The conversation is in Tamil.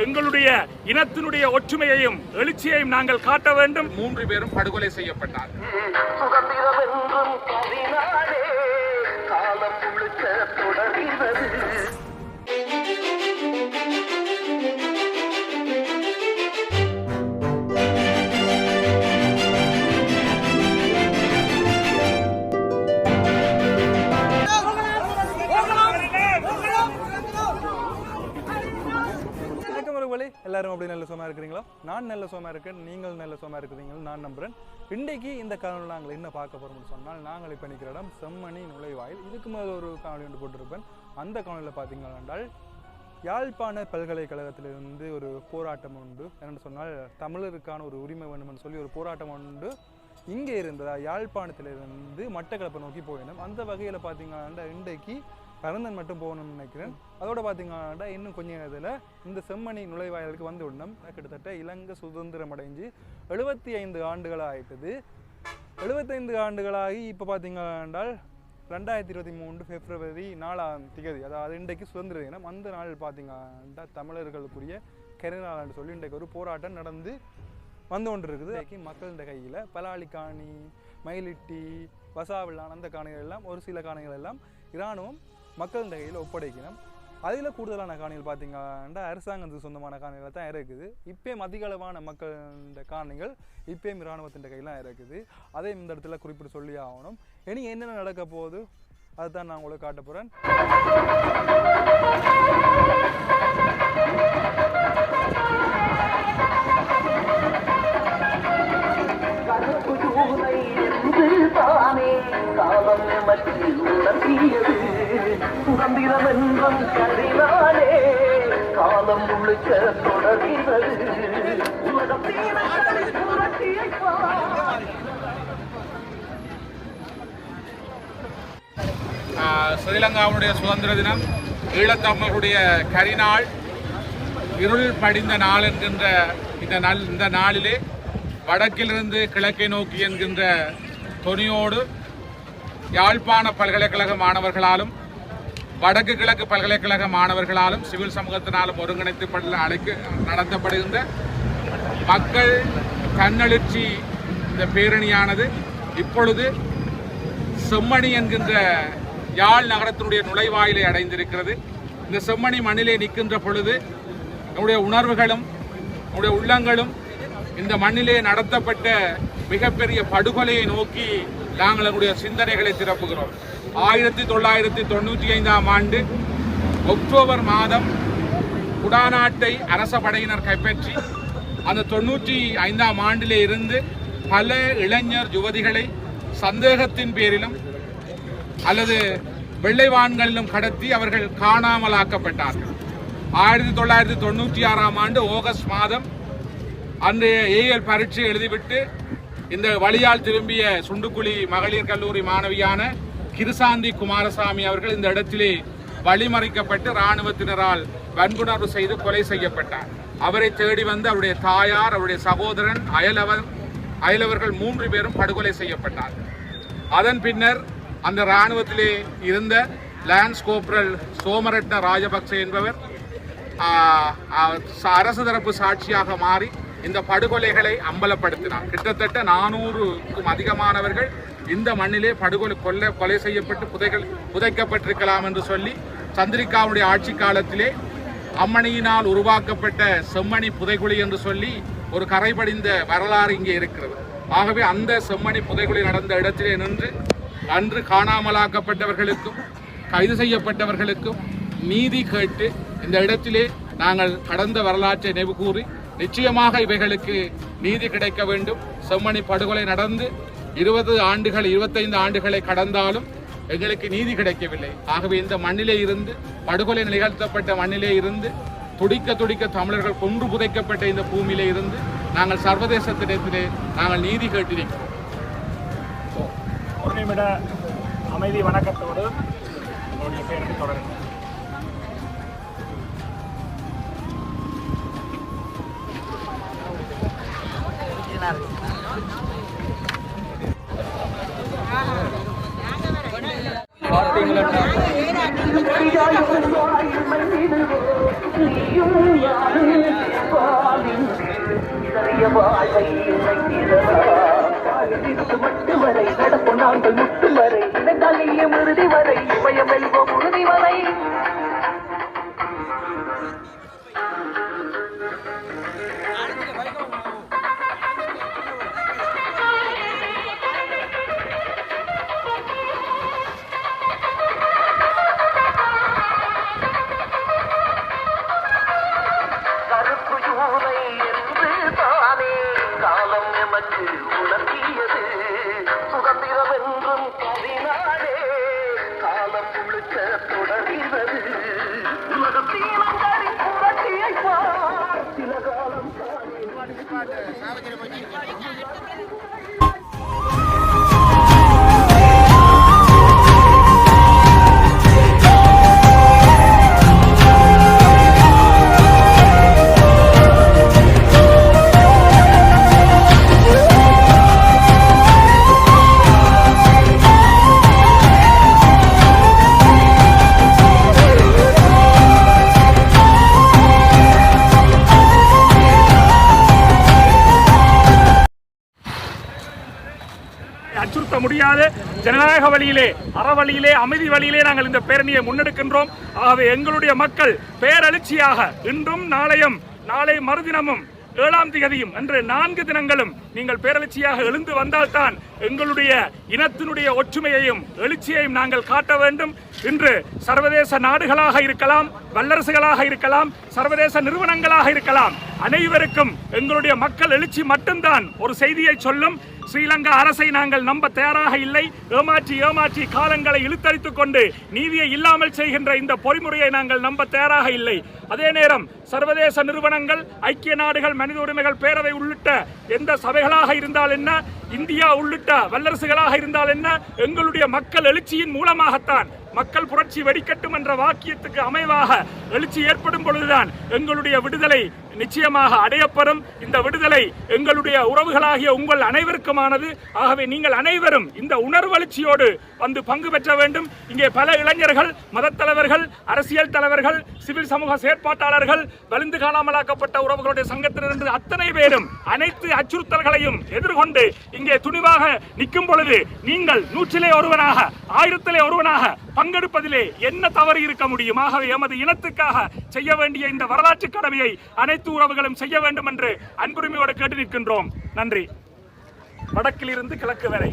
எங்களுடைய இனத்தினுடைய ஒற்றுமையையும் எழுச்சியையும் நாங்கள் காட்ட வேண்டும். 3 பேரும் படுகொலை செய்யப்பட்டார். எல்லாரும் அப்படி நல்ல சுகமாக இருக்கிறீங்களோ? நான் நல்ல சுகமாக இருக்கேன், நீங்கள் நல்ல சுகமாக இருக்கிறீங்களோ நான் நம்புகிறேன். இன்றைக்கு இந்த காணொலி நாங்கள் என்ன பார்க்க போகிறோம்னு சொன்னால், நாங்கள் இப்போ நிற்கிற இடம் செம்மணி நுழைவாயில். இதுக்கு மேலே ஒரு காணொலி ஒன்று போட்டிருப்பேன். அந்த காணொலியில் பார்த்தீங்கன்னா என்றால் யாழ்ப்பாண பல்கலைக்கழகத்திலிருந்து ஒரு போராட்டம் உண்டு. என்னென்னு சொன்னால் தமிழருக்கான ஒரு உரிமை வேண்டும்னு சொல்லி ஒரு போராட்டம் உண்டு இங்கே இருந்ததா யாழ்ப்பாணத்திலிருந்து மட்டக்களப்பை நோக்கி போயிடும். அந்த வகையில் பார்த்தீங்கன்னா இன்றைக்கு பரந்தன் மட்டும் போகணும்னு நினைக்கிறேன். அதோட பார்த்தீங்கன்னா இன்னும் கொஞ்ச நேரத்தில் இந்த செம்மணி நுழைவாயிலுக்கு வந்து விடணும். கிட்டத்தட்ட இலங்கை சுதந்திரம் அடைஞ்சு 75 ஆண்டுகளாக ஆயிட்டது. 75 ஆண்டுகளாகி இப்போ பார்த்தீங்கன்னா 2023 பிப்ரவரி 4ஆம் தேதி, அதாவது இன்றைக்கு சுதந்திர தினம். அந்த நாள் பார்த்தீங்கன்னா தமிழர்களுக்குரிய கரிநாள்னு சொல்லி இன்றைக்கு ஒரு போராட்டம் நடந்து வந்து கொண்டு இருக்குது. இன்றைக்கு மக்களின் கையில் பலாலிக்காணி, மயிலிட்டி, வசாவில்லான் அந்த காணிகள் எல்லாம், ஒரு சில காணிகள் எல்லாம் இராணுவம் மக்களின் கையில் ஒப்படைக்கணும். அதில் கூடுதலான காணிகள் பார்த்தீங்கன்னா அரசாங்கத்துக்கு சொந்தமான காணிகளை தான் இருக்குது. இப்போயும் அதிக அளவான மக்களின் காணிகள் இப்போயும் இராணுவத்தின் கையிலாம் இருக்குது. அதையும் இந்த இடத்துல குறிப்பிட்டு சொல்லி ஆகணும். இனி என்னென்ன நடக்க போகுது அதுதான் நான் உங்களுக்கு காட்ட போகிறேன். காலம் முழுக்க தொடர்கிறது. ஸ்ரீலங்காவுடைய சுதந்திர தினம், ஈழத்தமிழருடைய கரிநாள், இருள் படிந்த நாள் என்கின்ற இந்த நாளிலே வடக்கிலிருந்து கிழக்கை நோக்கி என்கின்ற தொனியோடு யாழ்ப்பாண பல்கலைக்கழக மாணவர்களாலும் வடக்கு கிழக்கு பல்கலைக்கழக மாணவர்களாலும் சிவில் சமூகத்தினாலும் ஒருங்கிணைத்து நடத்தப்படுகின்ற மக்கள் தன்னெழுச்சி இந்த பேரணியானது இப்பொழுது செம்மணி என்கின்ற யாழ் நகரத்தினுடைய நுழைவாயிலை அடைந்திருக்கிறது. இந்த செம்மணி மண்ணிலே நிற்கின்ற பொழுது நம்முடைய உணர்வுகளும் நம்முடைய உள்ளங்களும் இந்த மண்ணிலே நடத்தப்பட்ட மிகப்பெரிய படுகொலையை நோக்கி நாங்கள் நம்முடைய சிந்தனைகளை திறப்புகிறோம். 1995ஆம் ஆண்டு அக்டோபர் மாதம் குடாநாட்டை அரச படையினர் கைப்பற்றி அந்த 95ஆம் ஆண்டிலே இருந்து பல இளைஞர் யுவதிகளை சந்தேகத்தின் பேரிலும் அல்லது வெள்ளைவான்களிலும் கடத்தி அவர்கள் காணாமலாக்கப்பட்டார்கள். 1996ஆம் ஆண்டு ஆகஸ்ட் மாதம் அன்றைய ஏஎல் பரீட்சை எழுதிவிட்டு இந்த வழியால் திரும்பிய சுண்டுக்குழி மகளிர் கல்லூரி மாணவியான கிருசாந்தி குமாரசாமி அவர்கள் இந்த இடத்திலே வழிமறைக்கப்பட்டு இராணுவத்தினரால் வன்புணர்வு செய்து கொலை செய்யப்பட்டார். அவரை தேடி வந்து அவருடைய தாயார், அவருடைய சகோதரன், அயலவர்கள் 3 பேரும் படுகொலை செய்யப்பட்டார். அதன் பின்னர் அந்த இராணுவத்திலே இருந்த லான்ஸ் கோப்ரல் சோமரட்ன ராஜபக்ச என்பவர் அரசு தரப்பு சாட்சியாக மாறி இந்த படுகொலைகளை அம்பலப்படுத்தினார். கிட்டத்தட்ட 400க்கும் அதிகமானவர்கள் இந்த மண்ணிலே கொலை செய்யப்பட்டு புதைக்கப்பட்டிருக்கலாம் என்று சொல்லி சந்திரிகாவுடைய ஆட்சி காலத்திலே அம்மணியினால் உருவாக்கப்பட்ட செம்மணி புதைகுழி என்று சொல்லி ஒரு கரைபடிந்த வரலாறு இங்கே இருக்கிறது. ஆகவே அந்த செம்மணி புதைகுழி நடந்த இடத்திலே நின்று அன்று காணாமலாக்கப்பட்டவர்களுக்கும் கைது செய்யப்பட்டவர்களுக்கும் நீதி கேட்டு இந்த இடத்திலே நாங்கள் கடந்த வரலாற்றை நினைவு கூறி நிச்சயமாக இவைகளுக்கு நீதி கிடைக்க வேண்டும். செம்மணி படுகொலை நடந்து 25 ஆண்டுகளை கடந்தாலும் எங்களுக்கு நீதி கிடைக்கவில்லை. ஆகவே இந்த மண்ணிலே இருந்து, படுகொலை நிகழ்த்தப்பட்ட மண்ணிலே இருந்து, துடிக்க தமிழர்கள் கொன்று புதைக்கப்பட்ட இந்த பூமியிலே இருந்து நாங்கள் சர்வதேசத்திடத்திலே நாங்கள் நீதி கேட்டிருக்கிறோம். ஒரு நிமிட அமைதி வணக்கத்தோடு என்னுடைய பேருக்கு தொடரும். பார்த்தீங்களா அச்சுறுத்த முடியாத ஜனநாயக வழியிலே, அறவழியிலே, அமைதி வழியிலே நாங்கள் இந்த பேரணியை முன்னெடுக்கின்றோம். ஆகவே எங்களுடைய மக்கள் பேரெழுச்சியாக இன்றும் நாளையும், நாளை மறுதினமும் 7ஆம் தேதியும் என்று 4 தினங்களும் நீங்கள் பேரெழுச்சியாக எழுந்து வந்தால்தான் எங்களுடைய இனத்தினுடைய ஒற்றுமையையும் எழுச்சியையும் நாங்கள் காட்ட வேண்டும். இன்று சர்வதேச நாடுகளாக இருக்கலாம், வல்லரசுகளாக இருக்கலாம், சர்வதேச நிறுவனங்களாக இருக்கலாம், அனைவருக்கும் எங்களுடைய மக்கள் எழுச்சி மட்டும்தான் ஒரு செய்தியை சொல்லும். ஸ்ரீலங்கா அரசை நாங்கள் நம்ப தயாராக இல்லை. ஏமாற்றி காலங்களை இழுத்தடித்துக் கொண்டு நீதியை இல்லாமல் செய்கின்ற இந்த பொறிமுறையை நாங்கள் நம்ப தயாராக இல்லை. அதே நேரம் சர்வதேச நிறுவனங்கள், ஐக்கிய நாடுகள் மனித உரிமைகள் பேரவை உள்ளிட்ட எந்த சபைகளாக இருந்தால் என்ன, இந்தியா உள்ளிட்ட வல்லரசுகளாக இருந்தால் என்ன, எங்களுடைய மக்கள் எழுச்சியின் மூலமாகத்தான் மக்கள் புரட்சி வெடிக்கட்டும் என்ற வாக்கியத்துக்கு அமைவாக எழுச்சி ஏற்படும் பொழுதுதான் எங்களுடைய விடுதலை நிச்சயமாக அடையப்படும். இந்த விடுதலை எங்களுடைய உறவுகளாகிய உங்கள் அனைவருக்குமானது. ஆகவே நீங்கள் அனைவரும் இந்த உணர்வெழுச்சியோடு வந்து பங்கு பெற்ற வேண்டும். இங்கே பல இளைஞர்கள், மதத் தலைவர்கள், அரசியல் தலைவர்கள், சிவில் சமூக செயற்பாட்டாளர்கள், வலிந்து காணாமலாக்கப்பட்ட உறவுகளுடைய சங்கத்தினர் அத்தனை பேரும் அனைத்து அச்சுறுத்தல்களையும் எதிர்கொண்டு இங்கே துணிவாக நிற்கும் பொழுது நீங்கள் 100-லே ஒருவனாக, 1000-லே ஒருவனாக பங்கெடுப்பதிலே என்ன தவறு இருக்க முடியும்? ஆகவே எமது இனத்துக்காக செய்ய வேண்டிய இந்த வரலாற்று கடமையை அனைத்து உறவுகளும் செய்ய வேண்டும் என்று அன்புரிமையோடு கேட்டு நிற்கின்றோம். நன்றி. வடக்கிலிருந்து கிழக்கு வரை.